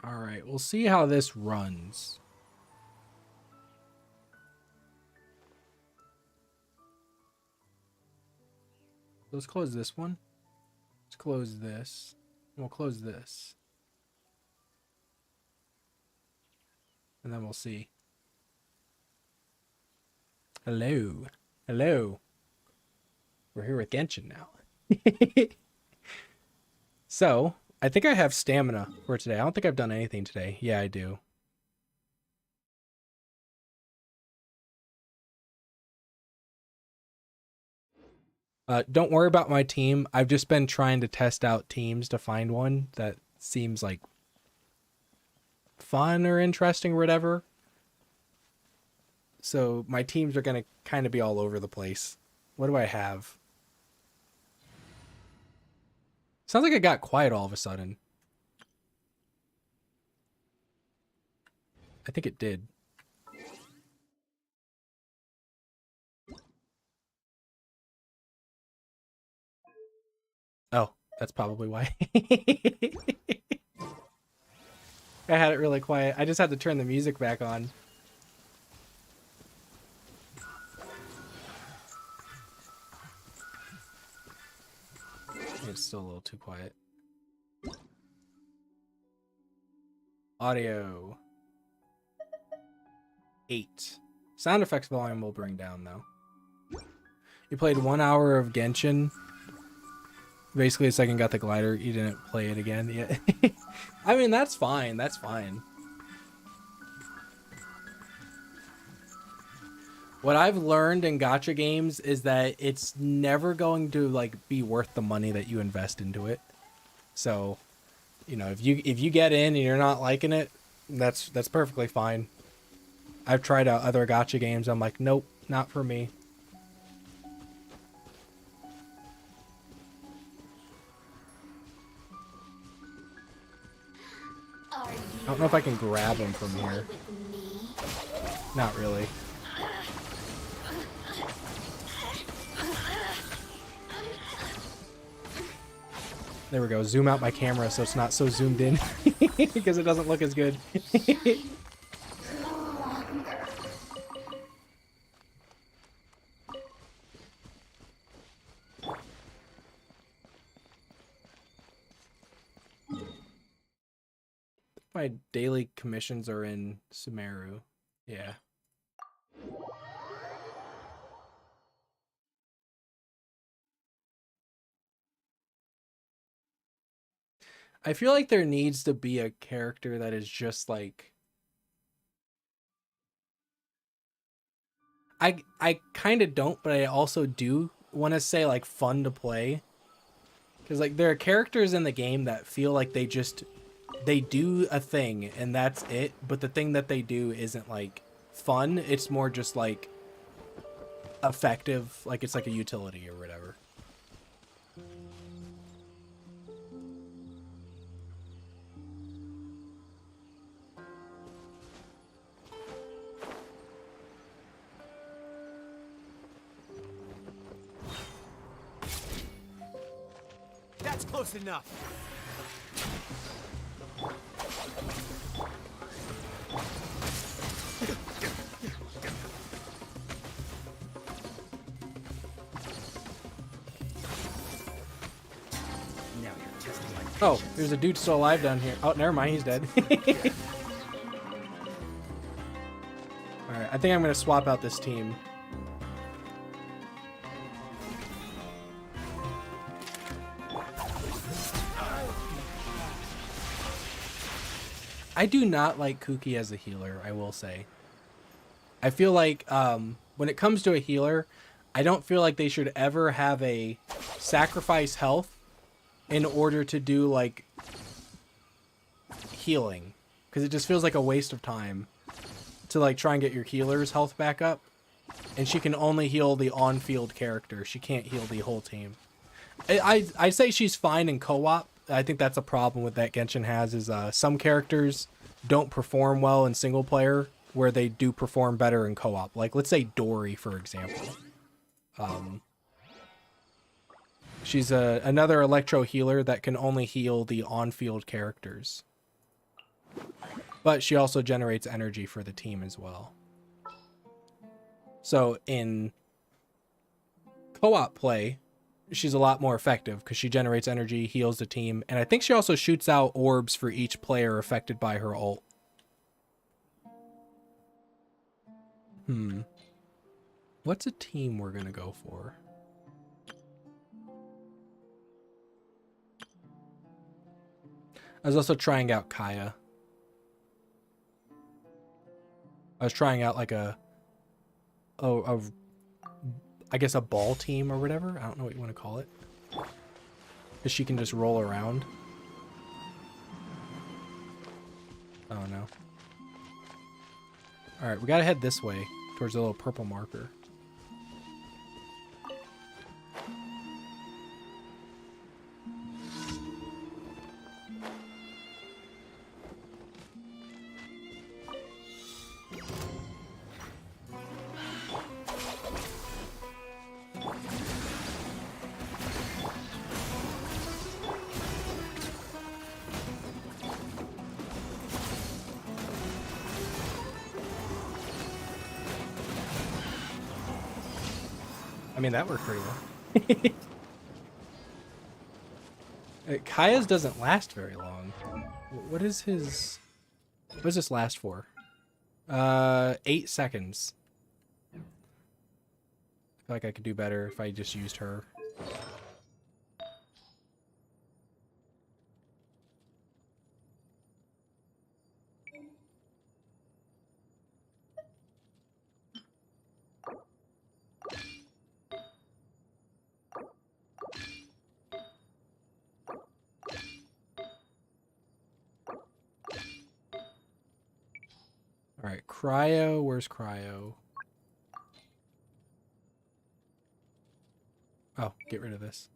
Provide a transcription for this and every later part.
All right, we'll see how this runs. Let's close this one. Let's close this. We'll close this. And then we'll see. Hello. Hello. We're here with Genshin now. So, I think I have stamina for today. I don't think I've done anything today. Yeah, I do. Don't worry about my team. I've just been trying to test out teams to find one that seems like fun or interesting or whatever. So my teams are going to kind of be all over the place. What do I have? Sounds like it got quiet all of a sudden. I think it did. Oh, that's probably why. I had it really quiet. I just had to turn the music back on. It's still a little too quiet. Audio. 8. Sound effects volume will bring down though. You played 1 hour of Genshin. Basically, the second got the glider, you didn't play it again yet. I mean, that's fine. That's fine. What I've learned in gacha games is that it's never going to like be worth the money that you invest into it. So, you know, if you get in and you're not liking it, that's perfectly fine. I've tried out other gacha games. I'm like, nope, not for me. I don't know if I can grab him from here. Not really. There we go. Zoom out my camera so it's not so zoomed in because it doesn't look as good. My daily commissions are in Sumeru. Yeah. I feel like there needs to be a character that is just like I kind of don't, but I also do want to say like fun to play. Cuz like there are characters in the game that feel like they do a thing and that's it, but the thing that they do isn't like fun. It's more just like effective, like it's like a utility or whatever. That's close enough. Oh, there's a dude still alive down here. Oh, never mind, he's dead. Alright, I think I'm gonna swap out this team. I do not like Kuki as a healer, I will say. I feel like when it comes to a healer, I don't feel like they should ever have a sacrifice health in order to do like healing, because it just feels like a waste of time to like try and get your healer's health back up, and she can only heal the on-field character. She can't heal the whole team. I say she's fine in co-op. I think that's a problem with that Genshin has is some characters don't perform well in single player where they do perform better in co-op. Like let's say Dory, for example. She's another electro healer that can only heal the on-field characters. But she also generates energy for the team as well. So in co-op play, she's a lot more effective because she generates energy, heals the team, and I think she also shoots out orbs for each player affected by her ult. What's a team we're gonna go for? I was also trying out Kaya. I was trying out like I guess a ball team or whatever. I don't know what you want to call it. Because she can just roll around. Oh no. Alright, we gotta head this way towards the little purple marker. I mean, that worked pretty well. Kaya's doesn't last very long. What is his... What does this last for? 8 seconds. I feel like I could do better if I just used her. Alright, Cryo. Where's Cryo? Oh, get rid of this.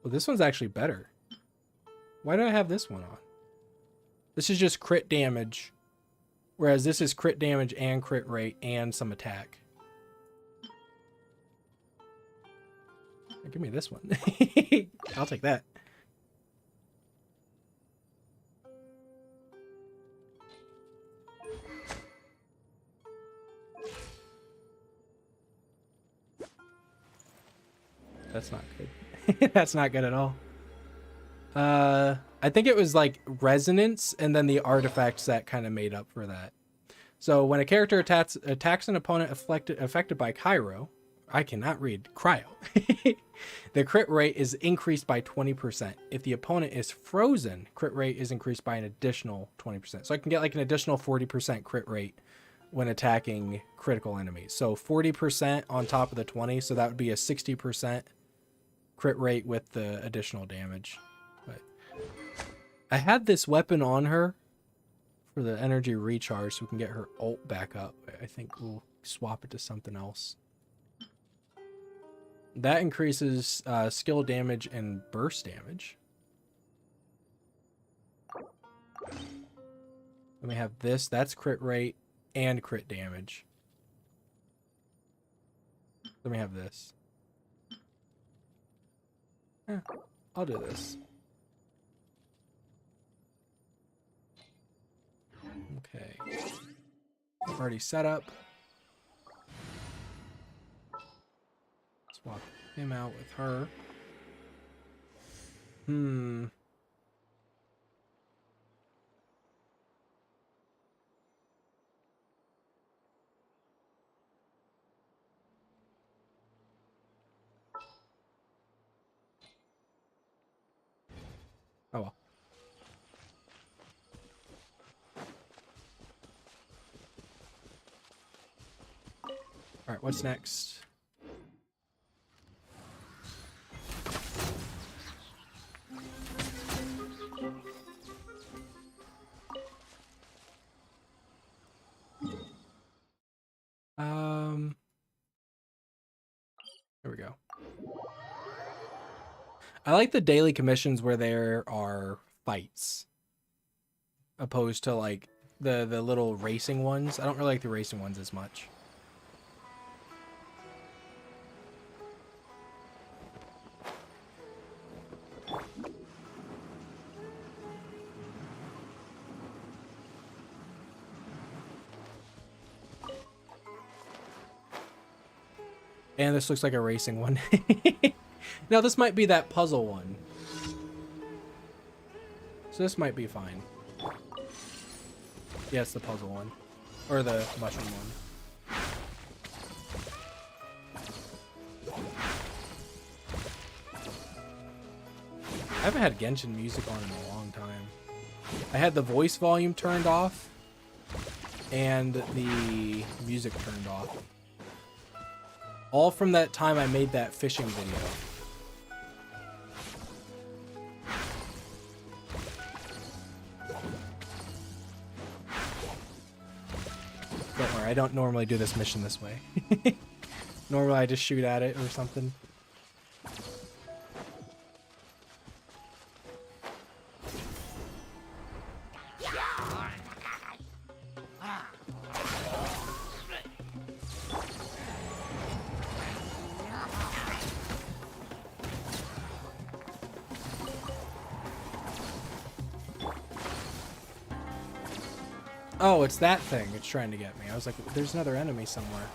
Well, this one's actually better. Why do I have this one on? This is just crit damage. Whereas this is crit damage and crit rate and some attack. Give me this one. I'll take that. That's not good. That's not good at all. I think it was like resonance and then the artifacts that kind of made up for that. So when a character attacks an opponent affected by Cryo, I cannot read Cryo. The crit rate is increased by 20%. If the opponent is frozen, crit rate is increased by an additional 20%. So I can get like an additional 40% crit rate when attacking critical enemies. So 40% on top of the 20, so that would be a 60% crit rate with the additional damage. But I had this weapon on her for the energy recharge so we can get her ult back up. I think we'll swap it to something else. That increases skill damage and burst damage. Then we have this. That's crit rate and crit damage. Then we have this. Yeah, I'll do this. Okay. Already set up. Swap him out with her. Oh well. Alright, what's next? There we go. I like the daily commissions where there are fights, opposed to like the little racing ones. I don't really like the racing ones as much. And this looks like a racing one. Now this might be that puzzle one. So this might be fine. Yeah, it's the puzzle one. Or the mushroom one. I haven't had Genshin music on in a long time. I had the voice volume turned off and the music turned off. All from that time I made that fishing video. Don't worry, I don't normally do this mission this way. Normally I just shoot at it or something. Oh, it's that thing. It's trying to get me. I was like, there's another enemy somewhere.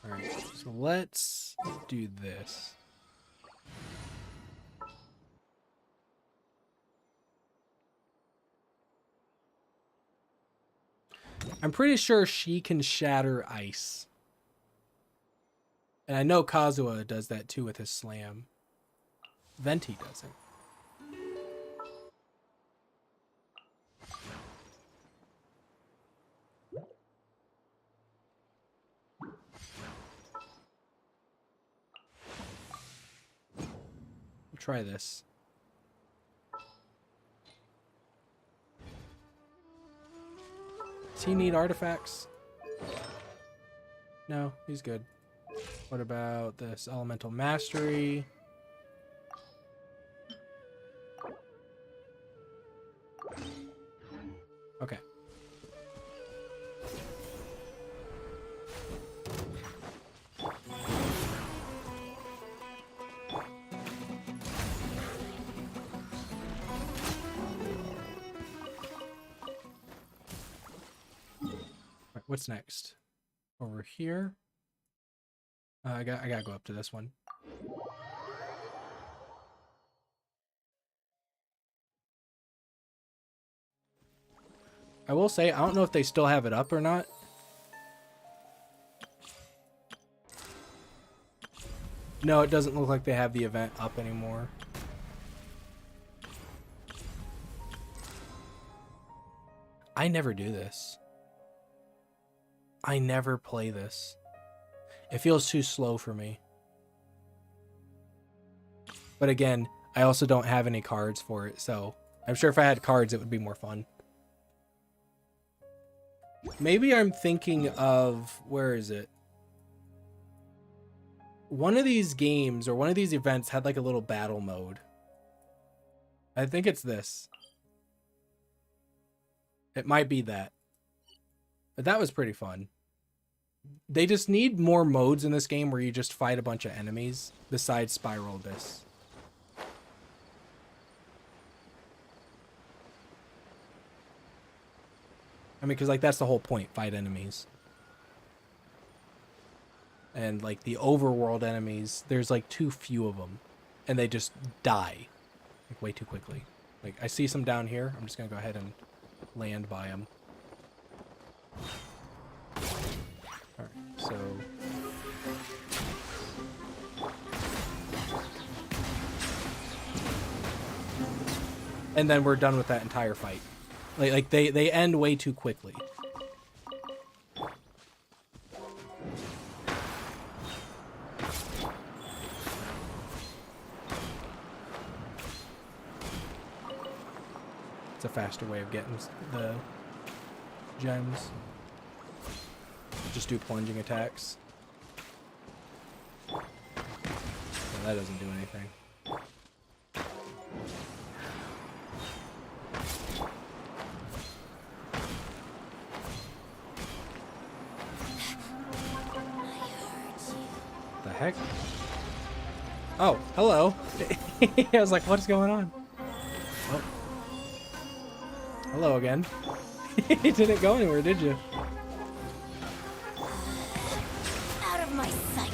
Alright, so let's do this. I'm pretty sure she can shatter ice. And I know Kazuha does that too with his slam. Venti doesn't. We'll try this. Does he need artifacts? No, he's good. What about this elemental mastery? Okay. Right, what's next? Over here. I gotta go up to this one. I will say, I don't know if they still have it up or not. No, it doesn't look like they have the event up anymore. I never do this. I never play this. It feels too slow for me. But again, I also don't have any cards for it, so I'm sure if I had cards, it would be more fun. Maybe I'm thinking of, where is it? One of these games or one of these events had like a little battle mode. I think it's this. It might be that. But that was pretty fun. They just need more modes in this game where you just fight a bunch of enemies besides Spiral Abyss. I mean, because like that's the whole point, fight enemies. And like the overworld enemies, there's like too few of them. And they just die like way too quickly. Like I see some down here. I'm just going to go ahead and land by them. Alright, so... And then we're done with that entire fight. Like they end way too quickly. It's a faster way of getting the gems. Just do plunging attacks. Well, that doesn't do anything. The heck? Oh, hello. I was like, what's going on? Oh. Hello again. It didn't go anywhere, did you? Out of my sight.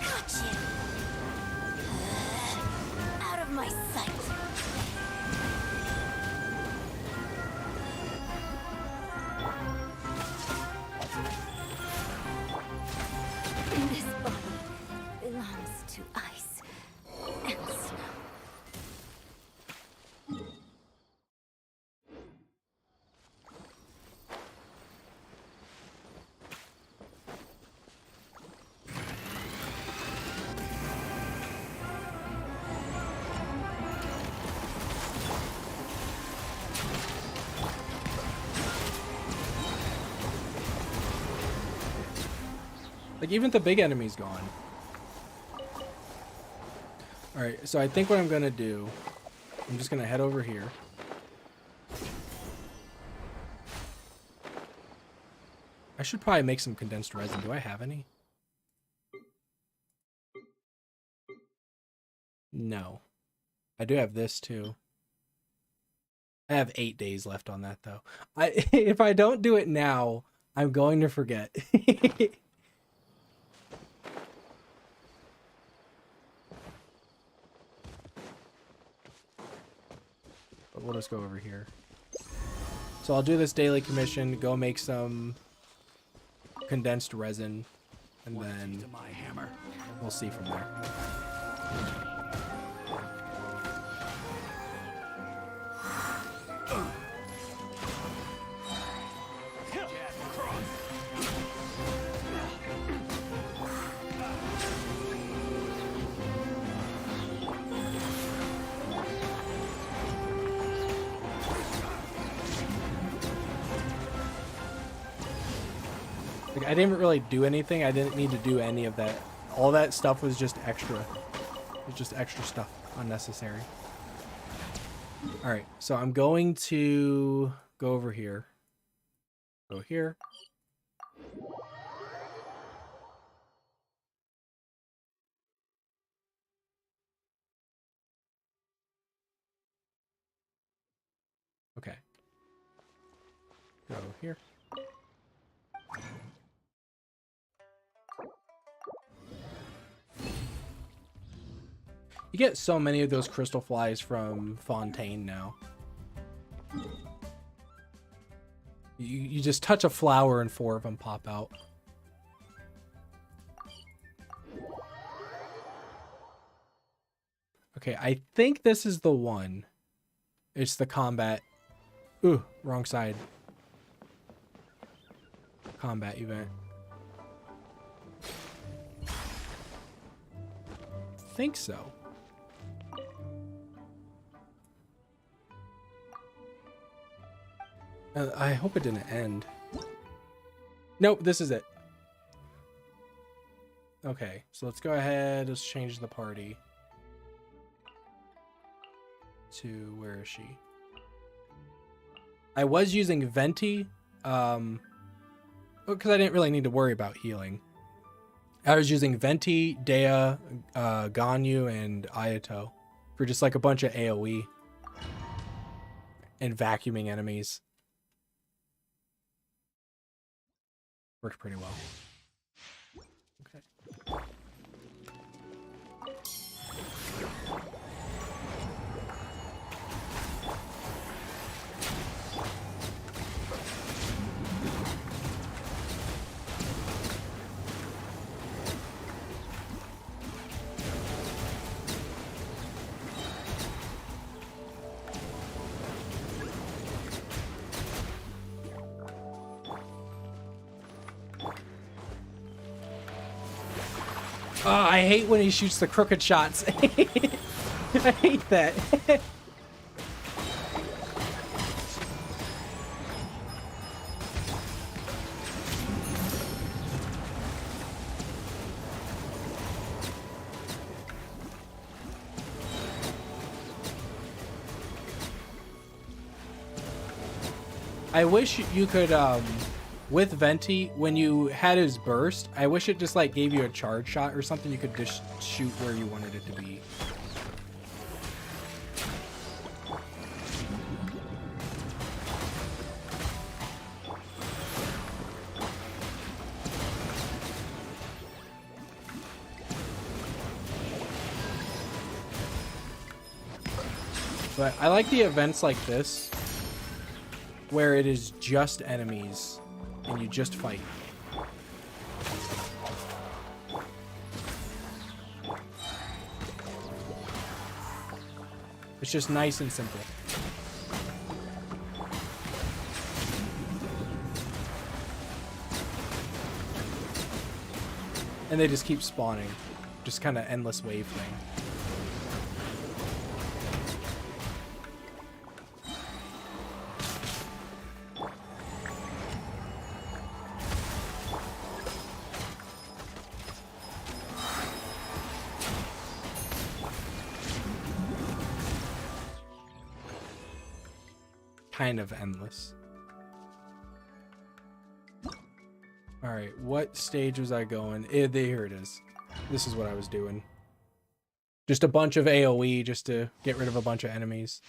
Gotcha. Out of my sight. This body belongs to ice and snow. Like, even the big enemy's gone. Alright, so I think what I'm gonna do, I'm just gonna head over here. I should probably make some condensed resin. Do I have any? No. I do have this too. I have 8 days left on that though. If I don't do it now, I'm going to forget. But we'll just go over here. So I'll do this daily commission, go make some condensed resin, and then we'll see from there. Like, I didn't really do anything. I didn't need to do any of that. All that stuff was just extra. It was just extra stuff. Unnecessary. Alright, so I'm going to go over here. Go here. Okay. Go here. You get so many of those crystal flies from Fontaine now. You just touch a flower and 4 of them pop out. Okay, I think this is the one. It's the combat. Ooh, wrong side. Combat event. Think so. I hope it didn't end. Nope, this is it. Okay, so let's go ahead. Let's change the party to, where is she? I was using Venti, because I didn't really need to worry about healing. I was using Venti, Dea, Ganyu, and Ayato for just like a bunch of AoE and vacuuming enemies. Worked pretty well. Okay. Oh, I hate when he shoots the crooked shots. I hate that. I wish you could with Venti, when you had his burst, I wish it just like gave you a charge shot or something you could just shoot where you wanted it to be. But I like the events like this, where it is just enemies and you just fight. It's just nice and simple. And they just keep spawning. Just kind of endless wave thing. Kind of endless. All right, what stage was I going? Here it is. This is what I was doing. Just a bunch of AoE just to get rid of a bunch of enemies.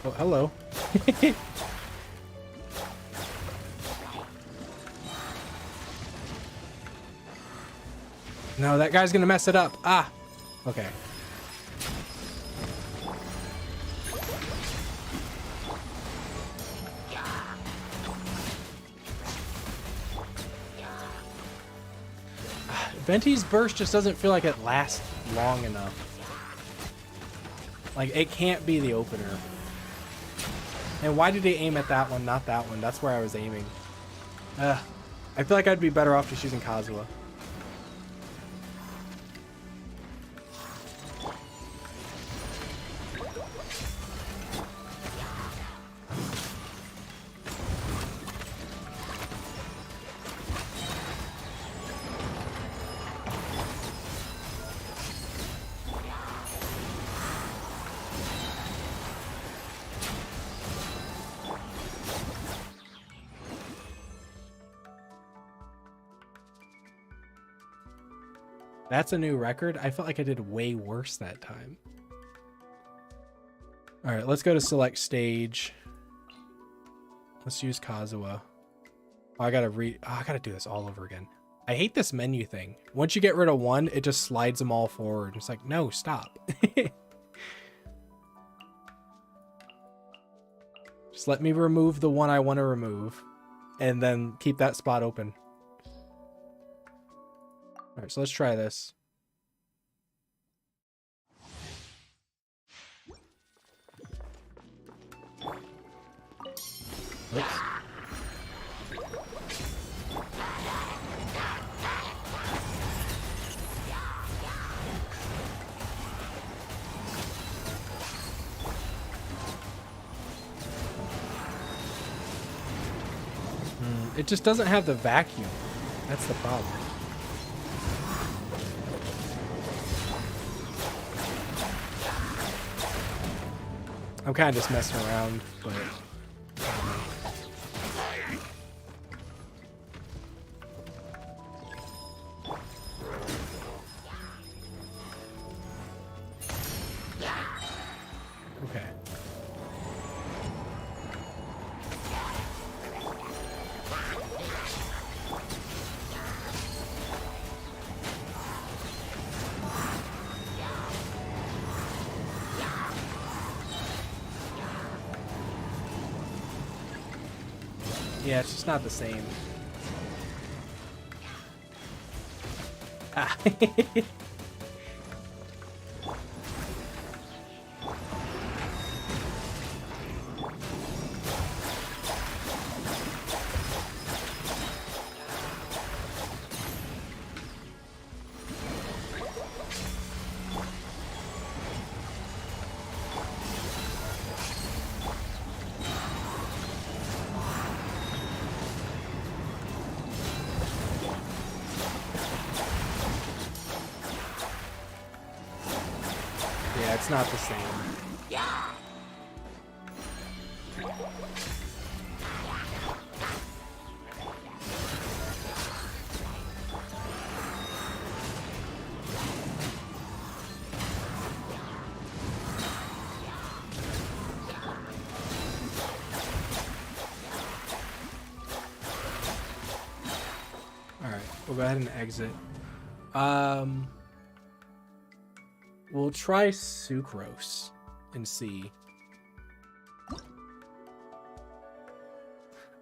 Oh, hello. No, that guy's gonna mess it up. Ah, okay. Venti's burst just doesn't feel like it lasts long enough. Like, it can't be the opener. And why did he aim at that one, not that one? That's where I was aiming. I feel like I'd be better off just using Kazuha. That's a new record. I felt like I did way worse that time. All right, let's go to select stage. Let's use Kazuha. Oh, I gotta do this all over again. I hate this menu thing. Once you get rid of one, it just slides them all forward. It's like, no, stop. Just let me remove the one I want to remove and then keep that spot open. All right, so let's try this. Oops. It just doesn't have the vacuum. That's the problem. I'm kind of just messing around, but... Yeah, it's just not the same. Ah. Yeah, it's not the same. Alright, we'll go ahead and exit. We'll try Sucrose and see.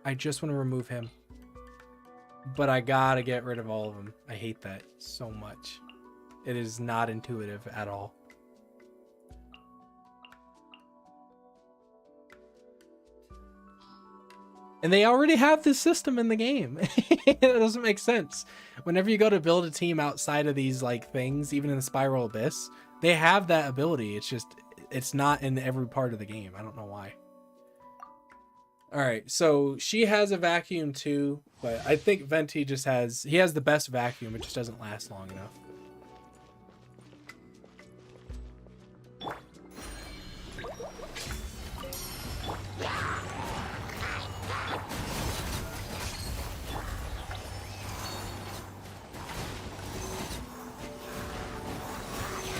I just want to remove him. But I gotta get rid of all of them. I hate that so much. It is not intuitive at all. And they already have this system in the game. It doesn't make sense. Whenever you go to build a team outside of these like things, even in the Spiral Abyss, they have that ability. It's just, it's not in every part of the game. I don't know why. All right, so she has a vacuum too, but I think Venti just has, he has the best vacuum. It just doesn't last long enough.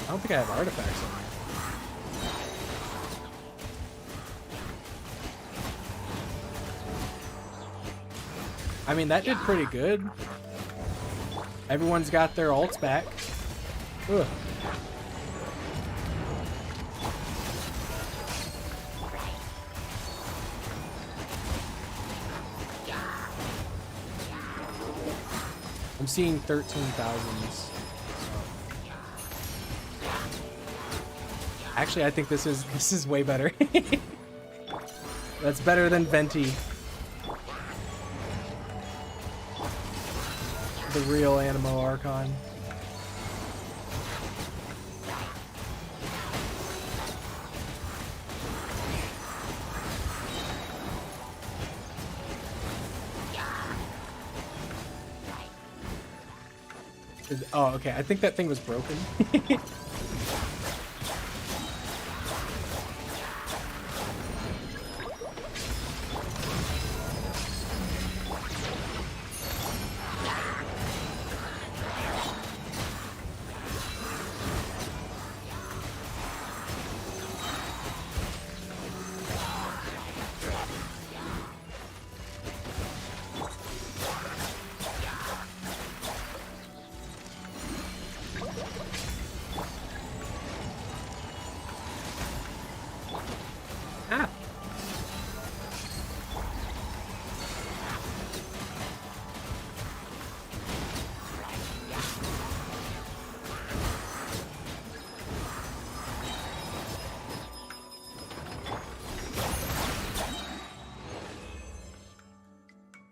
I don't think I have artifacts on me. I mean, that did pretty good. Everyone's got their ults back. Ugh. I'm seeing 13,000s. Actually, I think this is way better. That's better than Venti. The real Animo Archon. Oh, okay. I think that thing was broken. Ah.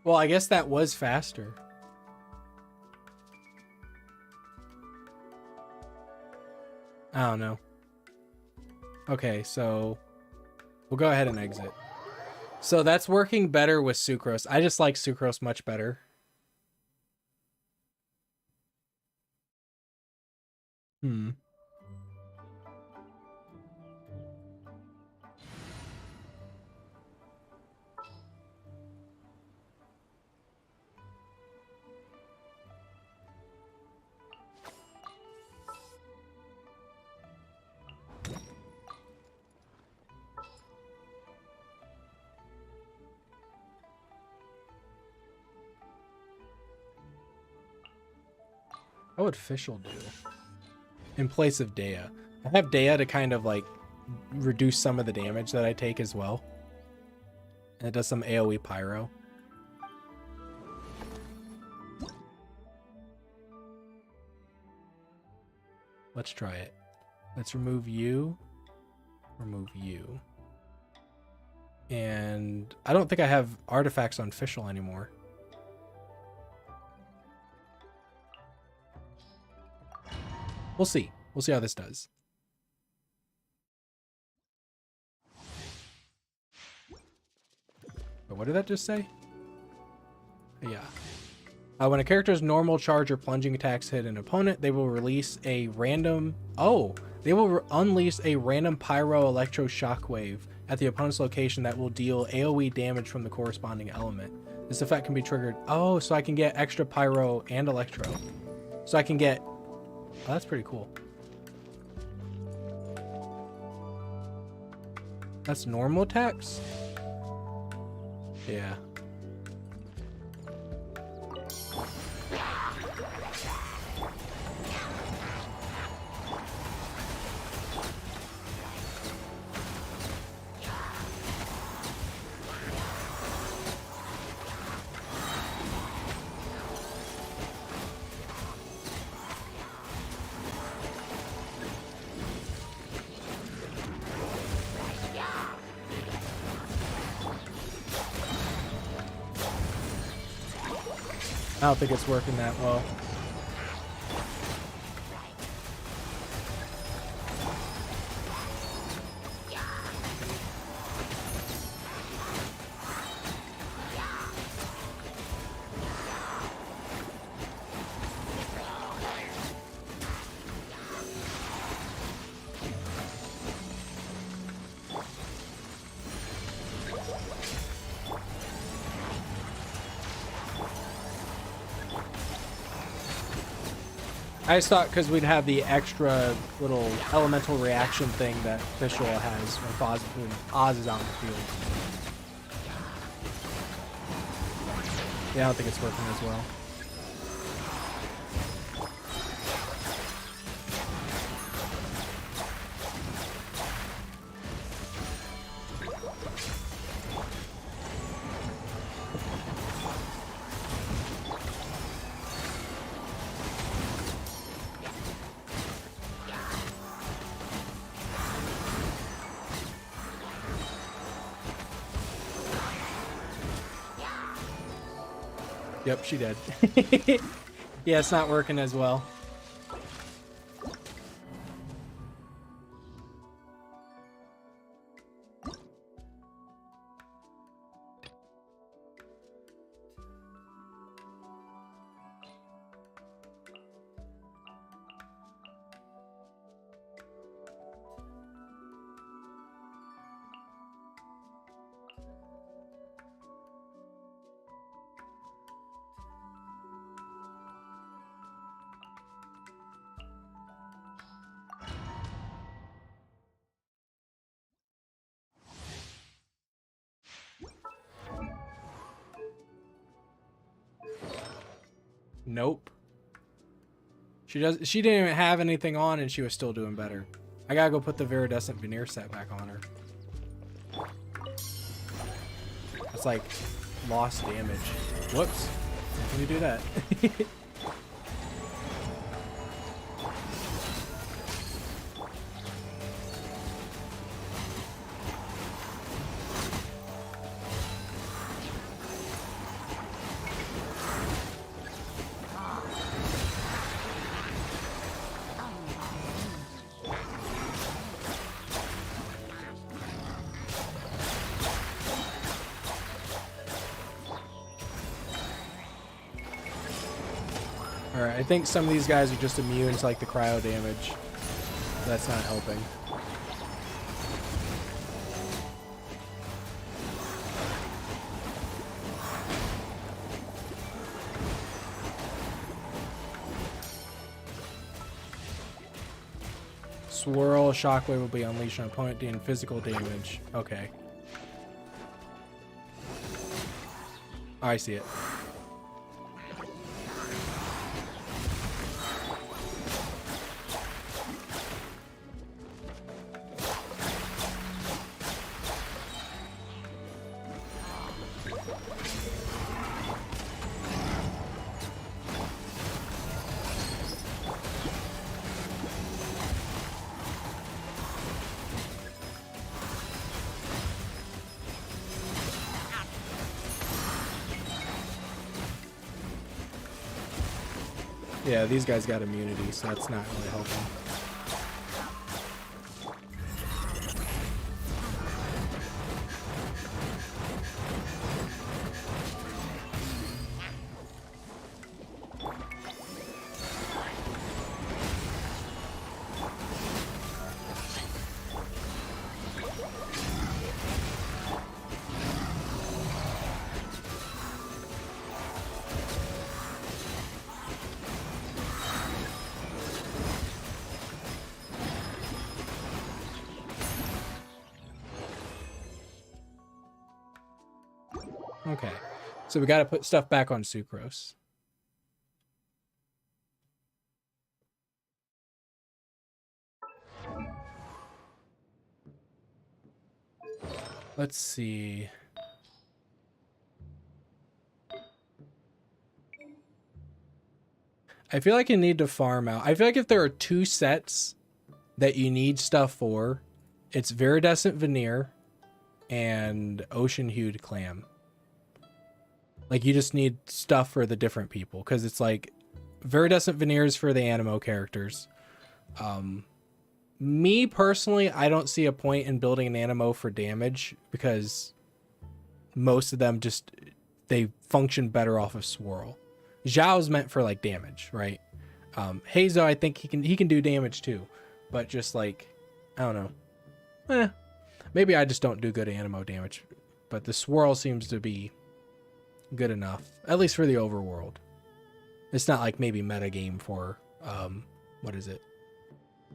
Well, I guess that was faster. I don't know. Okay, so we'll go ahead and exit. So that's working better with Sucrose. I just like Sucrose much better. What would Fischl do in place of Dea? I have Dea to kind of like reduce some of the damage that I take as well. And it does some AoE pyro. Let's try it. Let's remove you. Remove you. And I don't think I have artifacts on Fischl anymore. We'll see. We'll see how this does. But what did that just say? Yeah. When a character's normal charge or plunging attacks hit an opponent, they will release a random... Oh! They will unleash a random pyro electro shockwave at the opponent's location that will deal AoE damage from the corresponding element. This effect can be triggered... Oh, so I can get extra pyro and electro. So I can get... Oh, that's pretty cool. That's normal attacks? Yeah. I don't think it's working that well. I just thought because we'd have the extra little elemental reaction thing that Fischl has when Oz is out in the field. Yeah, I don't think it's working as well. Yep, she did. Yeah, it's not working as well. Nope. She didn't even have anything on and she was still doing better. I gotta go put the Viridescent Veneer set back on her. That's like lost damage. Whoops. How can you do that? Alright, I think some of these guys are just immune to like the cryo damage. That's not helping. Swirl shockwave will be unleashed on opponent dealing physical damage. Okay. Oh, I see it. Yeah, these guys got immunity, so that's not really helping. Okay, so we got to put stuff back on Sucrose. Let's see. I feel like you need to farm out. I feel like if there are 2 sets that you need stuff for, it's Viridescent Veneer and Ocean Hued Clam. Like, you just need stuff for the different people, because it's like Viridescent Veneers for the Animo characters. Me personally, I don't see a point in building an Animo for damage, because most of them just, they function better off of Swirl. Zhao's meant for like damage, right? Hazo, I think he can do damage too, but just like, I don't know. Maybe I just don't do good Animo damage, but the Swirl seems to be good enough, at least for the overworld. It's not like maybe metagame for what is it?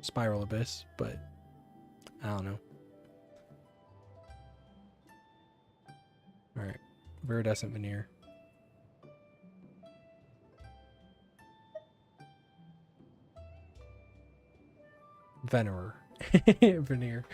Spiral Abyss, but I don't know. All right, Viridescent Veneer. Venerer. Veneer.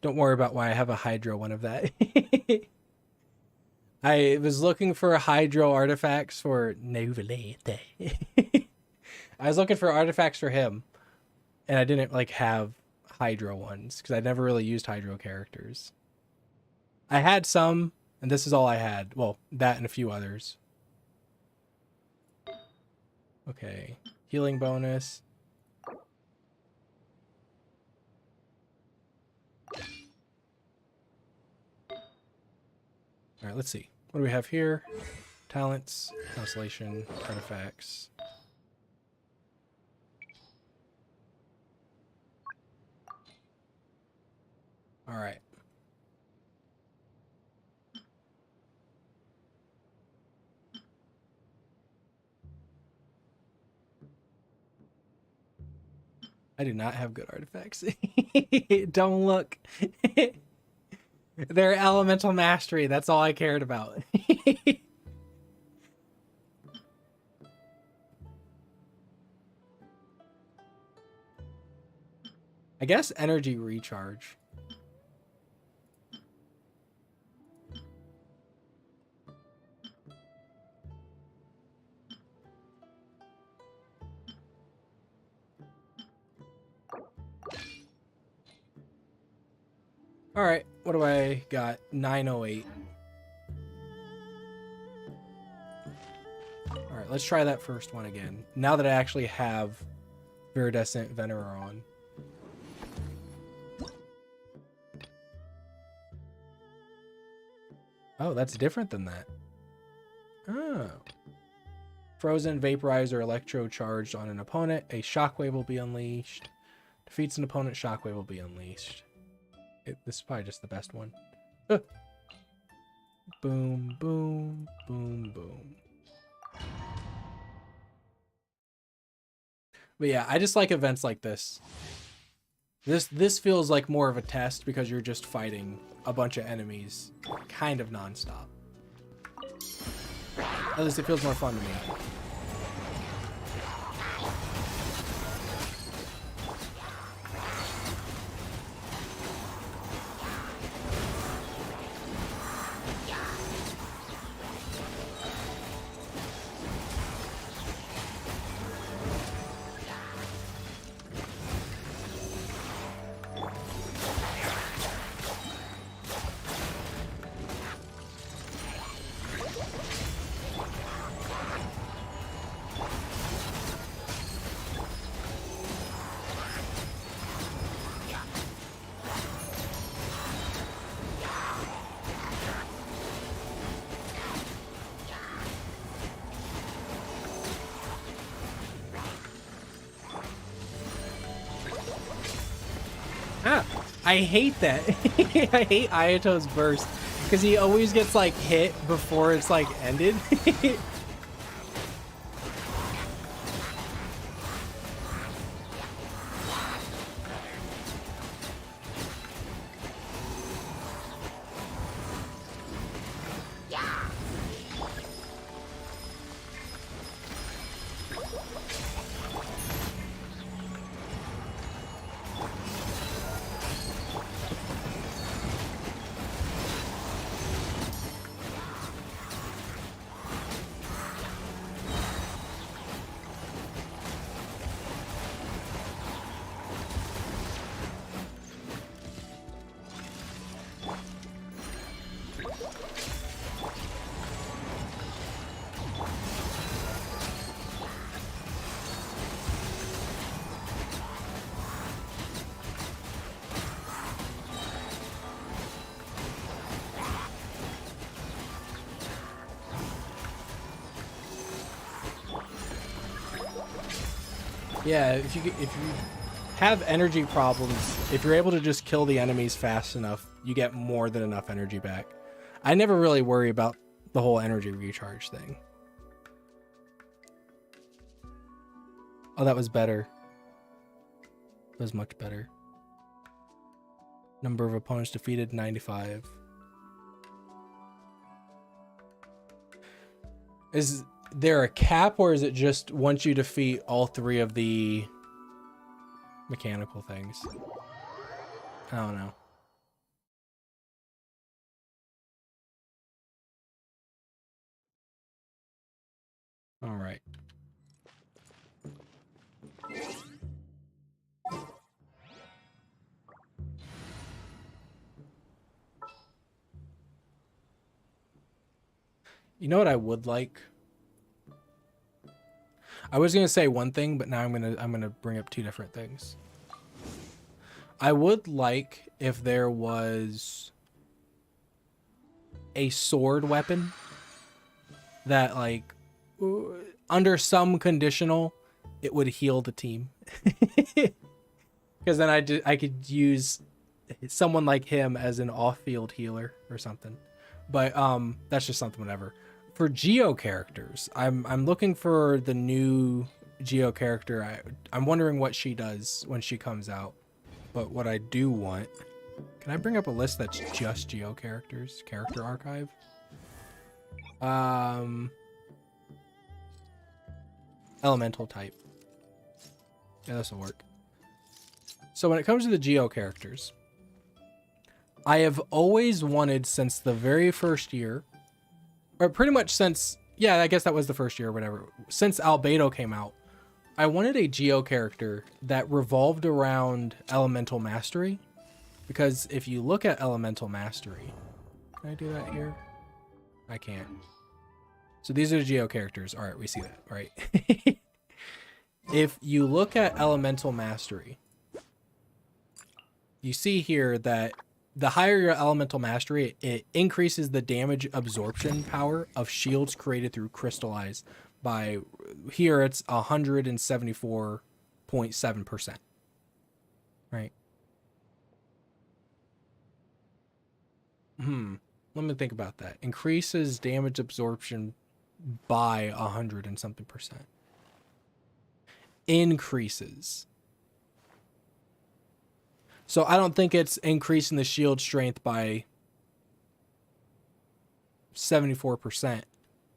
Don't worry about why I have a Hydro one of that. I was looking for Hydro artifacts for Novelete. I was looking for artifacts for him, and I didn't like have Hydro ones because I never really used Hydro characters. I had some, and this is all I had. Well, that and a few others. Okay, healing bonus. All right, let's see. What do we have here? Talents, constellation, artifacts. All right. I do not have good artifacts. Don't look. They're elemental mastery. That's all I cared about. I guess energy recharge. All right, what do I got? 908. All right, let's try that first one again. Now that I actually have Viridescent Venerer on. Oh, that's different than that. Oh. Frozen, Vaporizer, Electro charged on an opponent. A Shockwave will be unleashed. Defeats an opponent, Shockwave will be unleashed. This is probably just the best one. Boom, boom, boom, boom. But yeah, I just like events like this. This feels like more of a test because you're just fighting a bunch of enemies kind of nonstop. At least it feels more fun to me. Ah, I hate that. I hate Ayato's burst because he always gets like hit before it's like ended. Yeah, if you have energy problems, if you're able to just kill the enemies fast enough, you get more than enough energy back. I never really worry about the whole energy recharge thing. Oh, that was better. That was much better. Number of opponents defeated, 95. Is there a cap, or is it just once you defeat all three of the mechanical things? I don't know. All right. You know what I would like? I was gonna say one thing, but now I'm gonna bring up two different things. I would like if there was a sword weapon that, like, under some conditional, it would heal the team. Because then I could use someone like him as an off-field healer or something. But that's just something, whatever. For Geo characters, I'm looking for the new Geo character. I'm wondering what she does when she comes out. But what I do want, can I bring up a list that's just Geo characters? Character archive. Elemental type. Yeah, this will work. So when it comes to the Geo characters, I have always wanted, since the very first year, or pretty much since, yeah, I guess that was the first year or whatever, since Albedo came out, I wanted a Geo character that revolved around Elemental Mastery. Because if you look at Elemental Mastery, can I do that here? I can't. So these are the Geo characters. All right, we see that, right? If you look at Elemental Mastery, you see here that the higher your Elemental Mastery, it increases the damage absorption power of shields created through Crystallize by, here it's 174.7%. Right? Let me think about that. Increases damage absorption by 100 and something percent. Increases. So I don't think it's increasing the shield strength by 74%.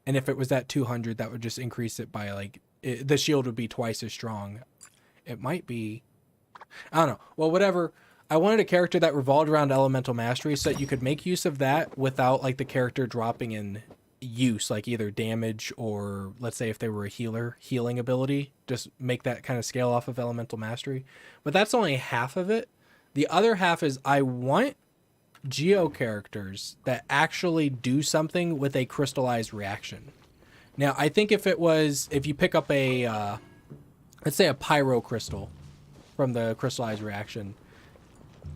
And if it was at 200, that would just increase it by like, the shield would be twice as strong. It might be, I don't know. Well, whatever. I wanted a character that revolved around elemental mastery so that you could make use of that without like the character dropping in use, like either damage or let's say if they were a healer, healing ability, just make that kind of scale off of elemental mastery. But that's only half of it. The other half is I want Geo characters that actually do something with a crystallized reaction. Now, I think if you pick up a, let's say a pyro crystal from the crystallized reaction,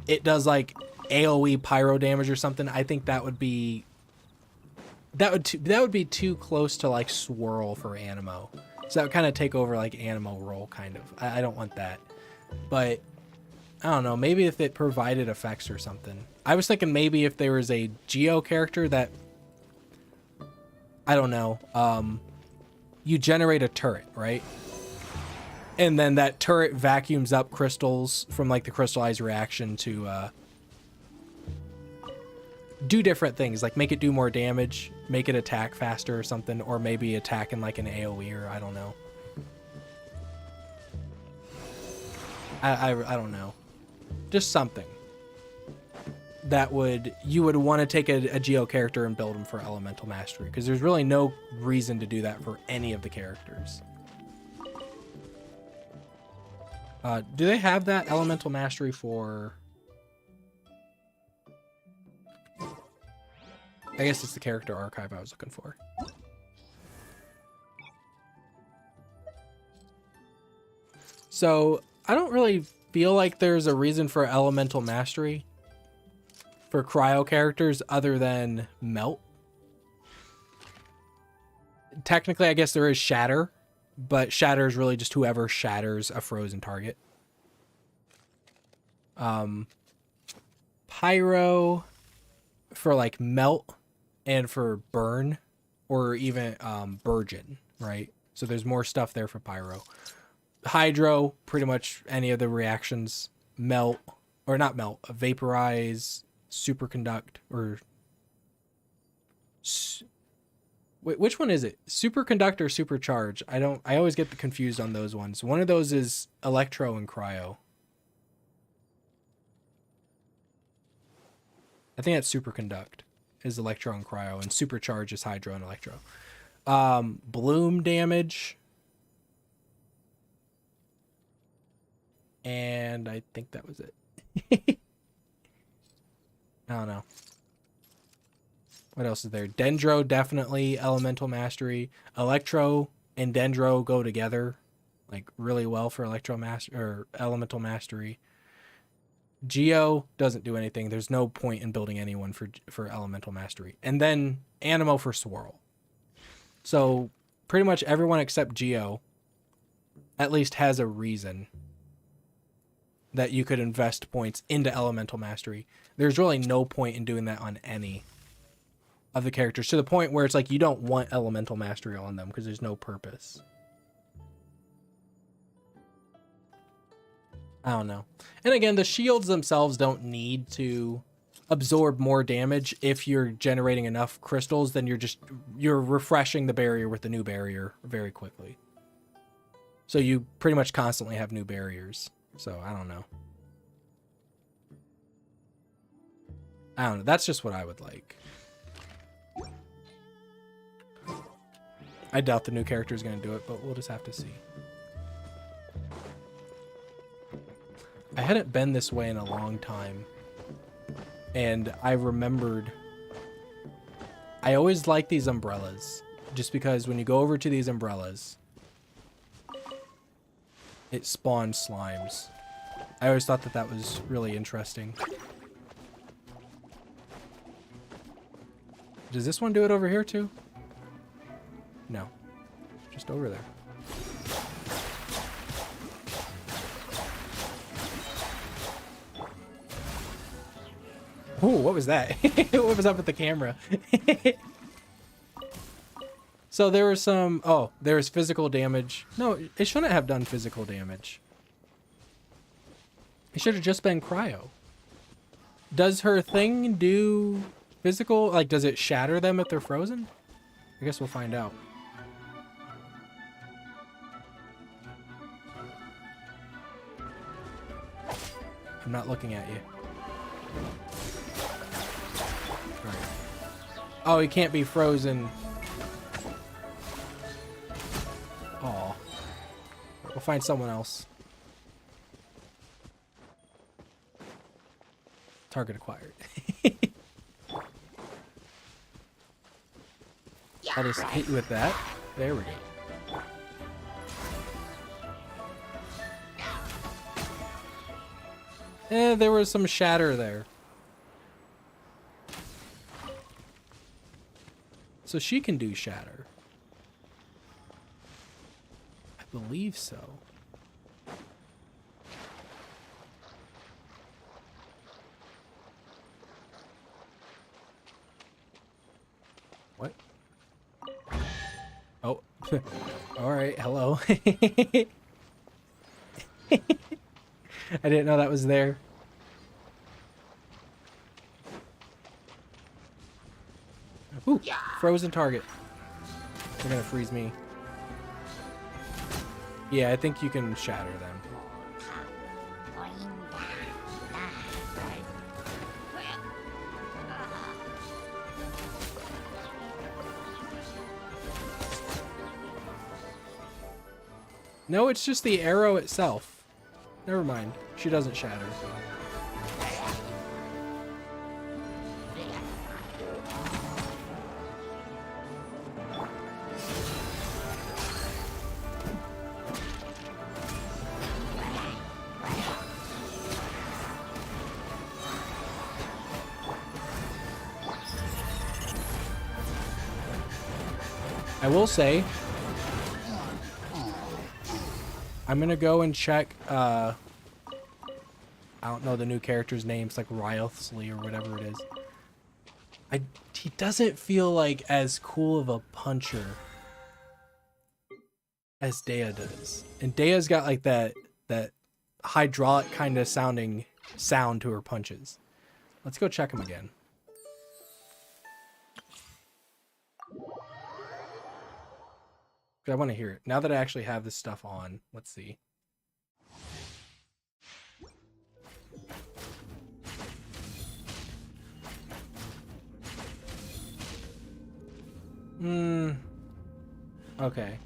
it does like AoE pyro damage or something. I think that would be too close to like swirl for Animo. So that would kind of take over like Animo role kind of. I don't want that. But I don't know, maybe if it provided effects or something. I was thinking maybe if there was a Geo character that, I don't know, you generate a turret, right? And then that turret vacuums up crystals from like the crystallized reaction to do different things, like make it do more damage, make it attack faster or something, or maybe attack in like an AoE or I don't know. I don't know. Just something that you would want to take a Geo character and build them for elemental mastery, because there's really no reason to do that for any of the characters. Do they have that elemental mastery for? I guess it's the character archive I was looking for. So I don't really feel like there's a reason for elemental mastery for cryo characters other than melt. Technically, I guess there is shatter, but shatter is really just whoever shatters a frozen target. Pyro for like melt and for burn, or even burgeon, right? So there's more stuff there for pyro. Hydro, pretty much any of the reactions. Melt, or not melt, vaporize, superconduct, or wait, which one is it? Superconduct or supercharge? I always get confused on those ones. One of those is electro and cryo. I think that's superconduct is electro and cryo, and supercharge is hydro and electro. Bloom damage. And I think that was it. I don't know. What else is there? Dendro, definitely elemental mastery. Electro and Dendro go together like really well for elemental mastery. Geo doesn't do anything. There's no point in building anyone for elemental mastery. And then Animo for swirl. So pretty much everyone except Geo at least has a reason that you could invest points into elemental mastery. There's really no point in doing that on any of the characters, to the point where it's like you don't want elemental mastery on them because there's no purpose. I don't know. And again, the shields themselves don't need to absorb more damage. If you're generating enough crystals, then you're refreshing the barrier with the new barrier very quickly. So you pretty much constantly have new barriers. So I don't know. That's just what I would like. I doubt the new character is going to do it, but we'll just have to see. I hadn't been this way in a long time. And I remembered I always like these umbrellas. Just because when you go over to these umbrellas, it spawns slimes. I always thought that was really interesting. Does this one do it over here too? No. Just over there. Ooh, what was that? What was up with the camera? So there was some... Oh, there was physical damage. No, it shouldn't have done physical damage. It should have just been cryo. Does her thing do physical? Like, does it shatter them if they're frozen? I guess we'll find out. I'm not looking at you. Right. Oh, he can't be frozen. Oh. We'll find someone else. Target acquired. I'll just hit you with that. There we go. There was some shatter there. So she can do shatter. I believe so. What? Oh. All right. Hello. I didn't know that was there. Ooh, frozen target. They're gonna freeze me. Yeah, I think you can shatter them. No, it's just the arrow itself. Never mind. She doesn't shatter. I will say, I'm gonna go and check, I don't know the new character's name, it's like Ryothsley or whatever it is. He doesn't feel like as cool of a puncher as Dea does. And Dea's got like that hydraulic kind of sounding sound to her punches. Let's go check him again. I want to hear it. Now that I actually have this stuff on, let's see. Okay.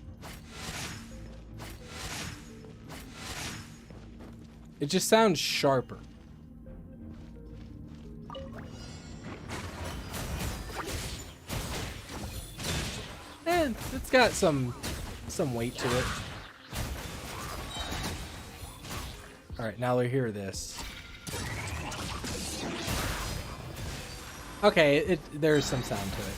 It just sounds sharper. And it's got some weight to it. All right, now we hear this. Okay, there's some sound to it.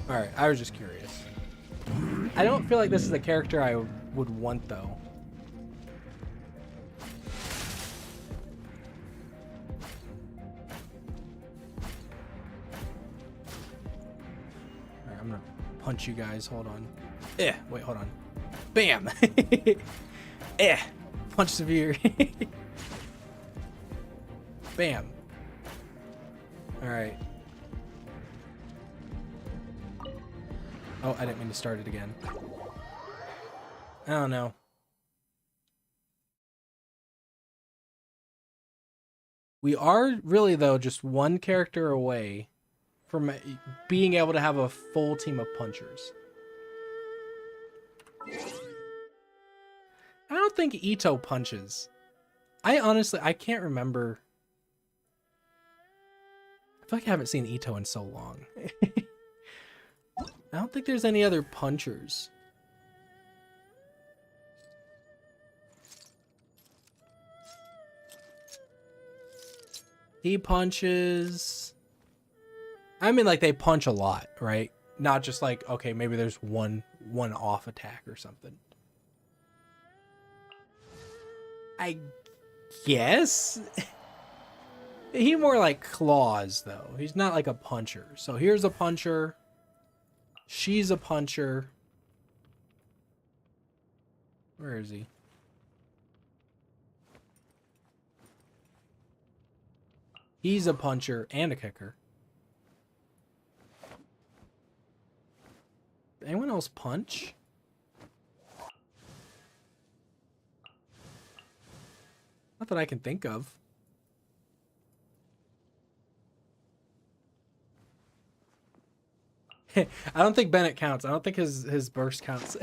Alright, I was just curious. I don't feel like this is a character I would want, though. Alright, I'm gonna punch you guys. Hold on. Wait, hold on. Bam! Punch severe. Bam. Alright. Oh, I didn't mean to start it again. I don't know. We are really, though, just one character away from being able to have a full team of punchers. I don't think Ito punches. I can't remember. I feel like I haven't seen Ito in so long. I don't think there's any other punchers. He punches. I mean, like, they punch a lot, right? Not just like, okay, maybe there's one off attack or something. I guess. He more like claws, though. He's not like a puncher. So here's a puncher. She's a puncher. Where is he? He's a puncher and a kicker. Anyone else punch? Not that I can think of. I don't think Bennett counts. I don't think his burst counts.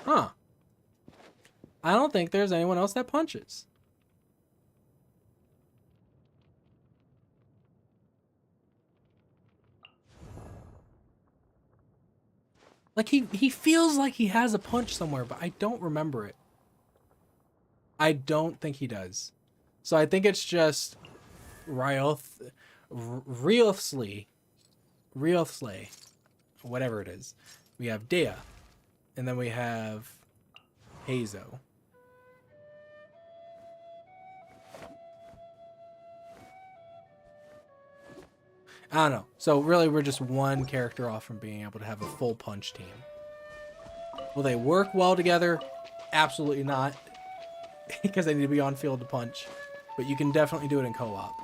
Huh. I don't think there's anyone else that punches. Like he feels like he has a punch somewhere, but I don't remember it. I don't think he does. So I think it's just Riothsley, whatever it is. We have Dea, and then we have Hazo. I don't know. So really, we're just one character off from being able to have a full punch team. Will they work well together? Absolutely not. Because they need to be on field to punch. But you can definitely do it in co-op.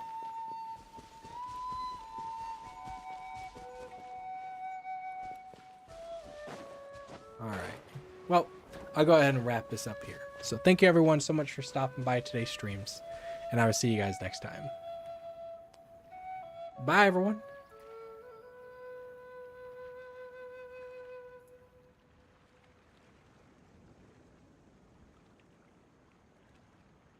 Alright. Well, I'll go ahead and wrap this up here. So thank you everyone so much for stopping by today's streams. And I will see you guys next time. Bye everyone.